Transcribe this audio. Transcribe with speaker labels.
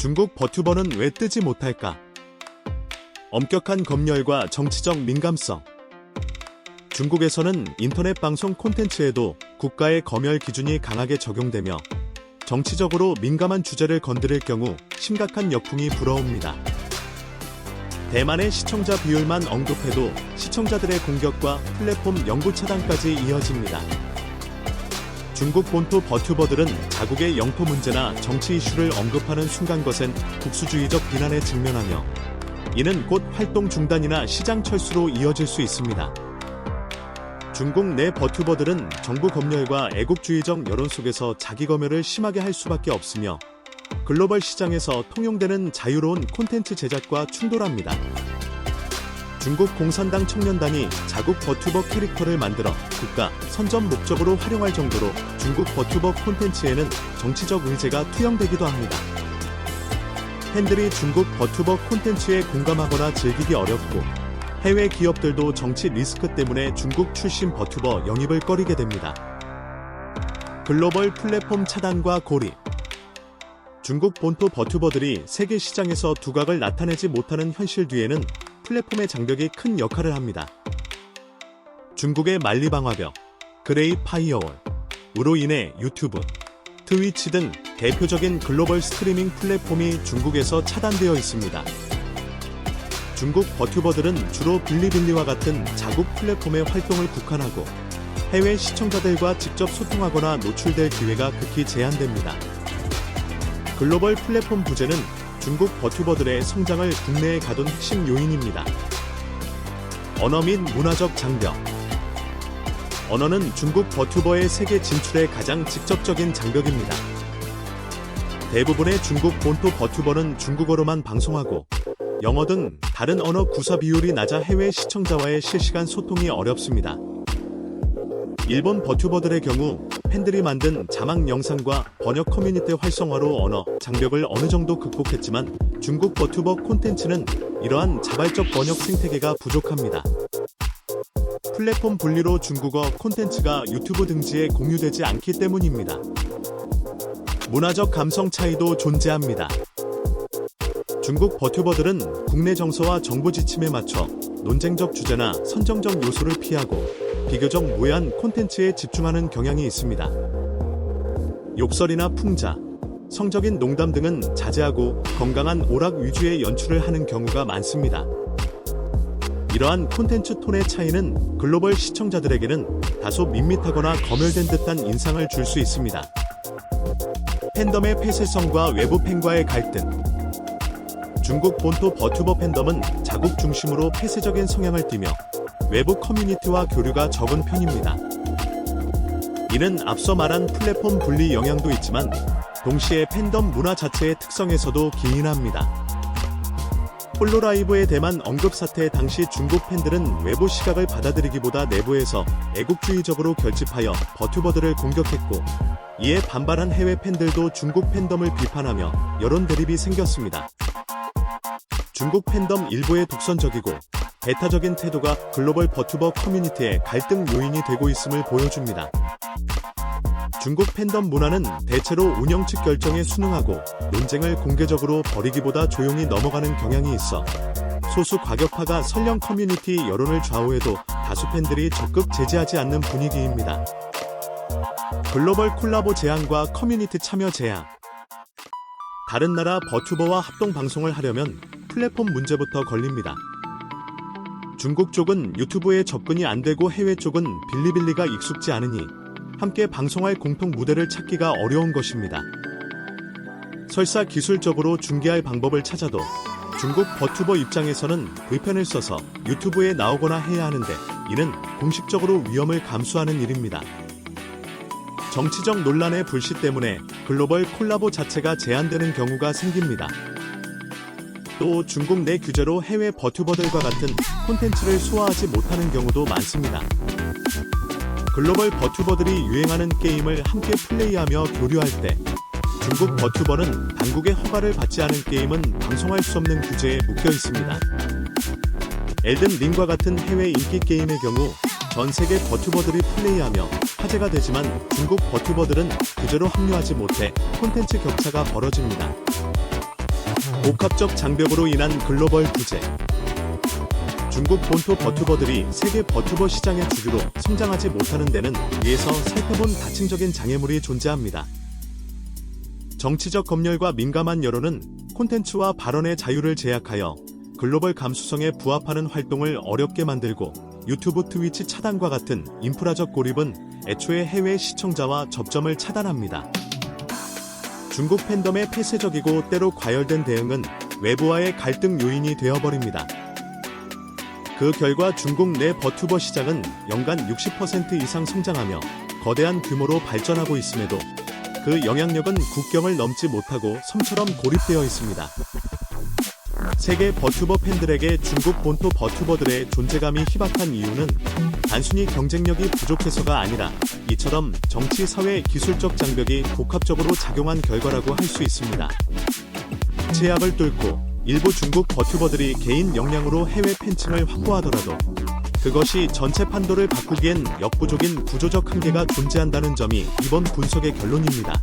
Speaker 1: 중국 버튜버는 왜 뜨지 못할까? 엄격한 검열과 정치적 민감성. 중국에서는 인터넷 방송 콘텐츠에도 국가의 검열 기준이 강하게 적용되며 정치적으로 민감한 주제를 건드릴 경우 심각한 역풍이 불어옵니다. 대만의 시청자 비율만 언급해도 시청자들의 공격과 플랫폼 영구 차단까지 이어집니다. 중국 본토 버튜버들은 자국의 영토 문제나 정치 이슈를 언급하는 순간 것엔 국수주의적 비난에 직면하며 이는 곧 활동 중단이나 시장 철수로 이어질 수 있습니다. 중국 내 버튜버들은 정부 검열과 애국주의적 여론 속에서 자기 검열을 심하게 할 수밖에 없으며 글로벌 시장에서 통용되는 자유로운 콘텐츠 제작과 충돌합니다. 중국 공산당 청년단이 자국 버튜버 캐릭터를 만들어 국가 선전 목적으로 활용할 정도로 중국 버튜버 콘텐츠에는 정치적 의제가 투영되기도 합니다. 팬들이 중국 버튜버 콘텐츠에 공감하거나 즐기기 어렵고 해외 기업들도 정치 리스크 때문에 중국 출신 버튜버 영입을 꺼리게 됩니다. 글로벌 플랫폼 차단과 고립. 중국 본토 버튜버들이 세계 시장에서 두각을 나타내지 못하는 현실 뒤에는 플랫폼의 장벽이 큰 역할을 합니다. 중국의 만리방화벽, 그레이 파이어월으로 인해 유튜브, 트위치 등 대표적인 글로벌 스트리밍 플랫폼이 중국에서 차단되어 있습니다. 중국 버튜버들은 주로 빌리빌리와 같은 자국 플랫폼의 활동을 국한하고 해외 시청자들과 직접 소통하거나 노출될 기회가 극히 제한됩니다. 글로벌 플랫폼 부재는 중국 버튜버들의 성장을 국내에 가둔 핵심 요인입니다. 언어 및 문화적 장벽. 언어는 중국 버튜버의 세계 진출에 가장 직접적인 장벽입니다. 대부분의 중국 본토 버튜버는 중국어로만 방송하고 영어 등 다른 언어 구사 비율이 낮아 해외 시청자와의 실시간 소통이 어렵습니다. 일본 버튜버들의 경우 팬들이 만든 자막 영상과 번역 커뮤니티 활성화로 언어 장벽을 어느 정도 극복했지만 중국 버튜버 콘텐츠는 이러한 자발적 번역 생태계가 부족합니다. 플랫폼 분리로 중국어 콘텐츠가 유튜브 등지에 공유되지 않기 때문입니다. 문화적 감성 차이도 존재합니다. 중국 버튜버들은 국내 정서와 정부 지침에 맞춰 논쟁적 주제나 선정적 요소를 피하고 비교적 무해한 콘텐츠에 집중하는 경향이 있습니다. 욕설이나 풍자, 성적인 농담 등은 자제하고 건강한 오락 위주의 연출을 하는 경우가 많습니다. 이러한 콘텐츠 톤의 차이는 글로벌 시청자들에게는 다소 밋밋하거나 검열된 듯한 인상을 줄 수 있습니다. 팬덤의 폐쇄성과 외부 팬과의 갈등. 중국 본토 버튜버 팬덤은 자국 중심으로 폐쇄적인 성향을 띠며 외부 커뮤니티와 교류가 적은 편입니다. 이는 앞서 말한 플랫폼 분리 영향도 있지만 동시에 팬덤 문화 자체의 특성에서도 기인합니다. 홀로라이브의 대만 언급 사태 당시 중국 팬들은 외부 시각을 받아들이기보다 내부에서 애국주의적으로 결집하여 버튜버들을 공격했고 이에 반발한 해외 팬들도 중국 팬덤을 비판하며 여론 대립이 생겼습니다. 중국 팬덤 일부의 독선적이고 배타적인 태도가 글로벌 버튜버 커뮤니티의 갈등 요인이 되고 있음을 보여줍니다. 중국 팬덤 문화는 대체로 운영 측 결정에 순응하고 논쟁을 공개적으로 벌이기보다 조용히 넘어가는 경향이 있어 소수 과격파가 설령 커뮤니티 여론을 좌우해도 다수 팬들이 적극 제지하지 않는 분위기입니다. 글로벌 콜라보 제한과 커뮤니티 참여 제한. 다른 나라 버튜버와 합동 방송을 하려면 플랫폼 문제부터 걸립니다. 중국 쪽은 유튜브에 접근이 안 되고 해외 쪽은 빌리빌리가 익숙지 않으니 함께 방송할 공통 무대를 찾기가 어려운 것입니다. 설사 기술적으로 중계할 방법을 찾아도 중국 버튜버 입장에서는 VPN을 써서 유튜브에 나오거나 해야 하는데 이는 공식적으로 위험을 감수하는 일입니다. 정치적 논란의 불씨 때문에 글로벌 콜라보 자체가 제한되는 경우가 생깁니다. 또 중국 내 규제로 해외 버튜버들과 같은 콘텐츠를 소화하지 못하는 경우도 많습니다. 글로벌 버튜버들이 유행하는 게임을 함께 플레이하며 교류할 때 중국 버튜버는 당국의 허가를 받지 않은 게임은 방송할 수 없는 규제에 묶여 있습니다. 엘든 링과 같은 해외 인기 게임의 경우 전 세계 버튜버들이 플레이하며 화제가 되지만 중국 버튜버들은 규제로 합류하지 못해 콘텐츠 격차가 벌어집니다. 복합적 장벽으로 인한 글로벌 부재. 중국 본토 버튜버들이 세계 버튜버 시장의 주류로 성장하지 못하는 데는 위에서 살펴본 다층적인 장애물이 존재합니다. 정치적 검열과 민감한 여론은 콘텐츠와 발언의 자유를 제약하여 글로벌 감수성에 부합하는 활동을 어렵게 만들고, 유튜브 트위치 차단과 같은 인프라적 고립은 애초에 해외 시청자와 접점을 차단합니다. 중국 팬덤의 폐쇄적이고 때로 과열된 대응은 외부와의 갈등 요인이 되어버립니다. 그 결과 중국 내 버튜버 시장은 연간 60% 이상 성장하며 거대한 규모로 발전하고 있음에도 그 영향력은 국경을 넘지 못하고 섬처럼 고립되어 있습니다. 세계 버튜버 팬들에게 중국 본토 버튜버들의 존재감이 희박한 이유는 단순히 경쟁력이 부족해서가 아니라 이처럼 정치, 사회, 기술적 장벽이 복합적으로 작용한 결과라고 할 수 있습니다. 제약을 뚫고 일부 중국 버튜버들이 개인 역량으로 해외 팬층을 확보하더라도 그것이 전체 판도를 바꾸기엔 역부족인 구조적 한계가 존재한다는 점이 이번 분석의 결론입니다.